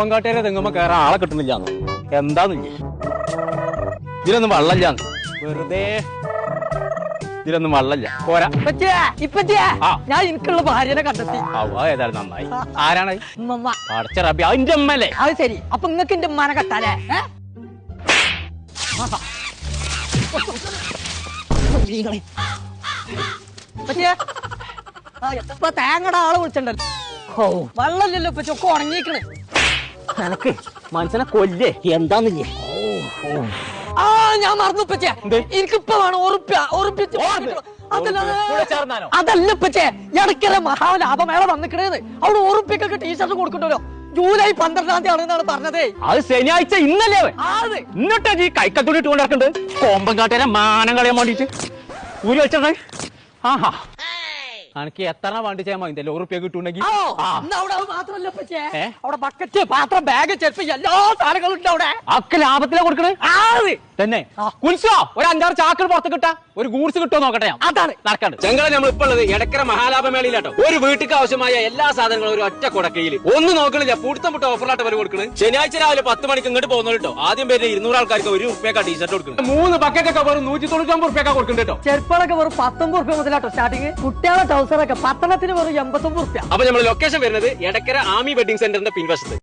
കോമ്പങ്കാട്ടേരെ തെങ്ങുമ്പോ കയറാൻ ആളെ കിട്ടുന്നില്ലാന്ന്. എന്താന്നില്ലേ ഇതിലൊന്നും വെള്ളമില്ലാന്ന്. വെറുതെ ഇതിലൊന്നും വെള്ളമില്ല. പോരാ ഞാൻ എനിക്കുള്ള ഭാര്യനെ കണ്ടെത്തി. ഏതായാലും നന്നായി. ആരാണ്? ഉമ്മ. പഠിച്ച റബ്ബി, അതിന്റെ അമ്മല്ലേ? അത് ശരി. അപ്പൊ നിങ്ങക്ക് എന്റെ ഉമ്മാനെ കെട്ടാലേ? ഇപ്പൊ തേങ്ങയുടെ ആളെ വിളിച്ചിട്ടുണ്ടല്ലോ. വെള്ളമില്ലല്ലോ ഇപ്പൊ ചൊക്കെ ഉണങ്ങിക്കണ്. എനക്ക് മനസ്സിനെ കൊല്ലേ എന്താന്നില്ലേ? ഞാൻ മറന്നു ഇപ്പച്ചേ. എനിക്കിപ്പോ വേണം അതല്ല ഇപ്പച്ചേ, ഇടയ്ക്കര മഹാലാഭമേള വന്നിക്കണേന്ന്. അവിടെ ഉറുപ്പിക്കൊക്കെ ടീഷർട്ട് കൊടുക്കണ്ടല്ലോ. ജൂലൈ 12-ാം തീയതി ആണെന്നാണ് പറഞ്ഞതേ. അത് ശനിയാഴ്ച ഇന്നല്ലേ? എന്നിട്ടാ ഈ കൈക്കത്തോടി ഇട്ട് കൊണ്ടിറക്കുന്നുണ്ട്. കോമ്പങ്കാട്ടേരെ മാനം കളയാൻ വേണ്ടിട്ട് ഊരി വെച്ചേ. ആഹാ, എനിക്ക് എത്ര വണ്ടി ചെയ്യാൻ മതി ഉറുപ്പ്യ കിട്ടുണ്ടെങ്കിൽ. അവിടെ ബക്കറ്റ്, പാത്രം, ബാഗ്, ചെരുപ്പ് എല്ലാ സാധനങ്ങളും ഉണ്ട് അവിടെ. ഒക്കെ ലാഭത്തിലാ കൊടുക്കണേ തന്നെ. കുൽസോ ഒരു 5-6 ചാക്കൾ പുറത്ത് കിട്ടാ ഒരു ഗൂഡ്സ് കിട്ടുമോ നോക്കട്ടെ. അതാണ് നടക്കാണ്ട്. ചെങ്കള നമ്മൾ ഇപ്പൊ ഉള്ളത് എടക്കര മഹാലാഭമേളയിലാട്ടോ. ഒരു വീട്ടിക്ക് ആവശ്യമായ എല്ലാ സാധനങ്ങളും ഒരു ഒറ്റ കൊടക്കയിൽ. ഒന്നും നോക്കണില്ല, പുടുത്തം വിട്ട് ഓഫറിലാട്ട് വരെ കൊടുക്കണേ. ശനിയാഴ്ച രാവിലെ 10 മണിക്ക് ഇങ്ങോട്ട് പോകുന്നു കേട്ടോ. ആദ്യം പേര് 200 ആൾക്കാർക്ക് ₹1 ടീഷർട്ട് കൊടുക്കുന്നു. 3 ബക്കറ്റൊക്കെ വെറും ₹199 കൊടുക്കുന്നുണ്ട് കേട്ടോ. ചെരുപ്പളൊക്കെ വെറും ₹19 മുതലാട്ടോ സ്റ്റാർട്ടിങ്. കുട്ടികളെ ടൗസറൊക്കെ 10 വെറും ₹89. അപ്പൊ നമ്മൾ ലൊക്കേഷൻ വരുന്നത് എടക്കര ആമി വെഡിങ് സെന്ററിന്റെ പിൻവശത്ത്.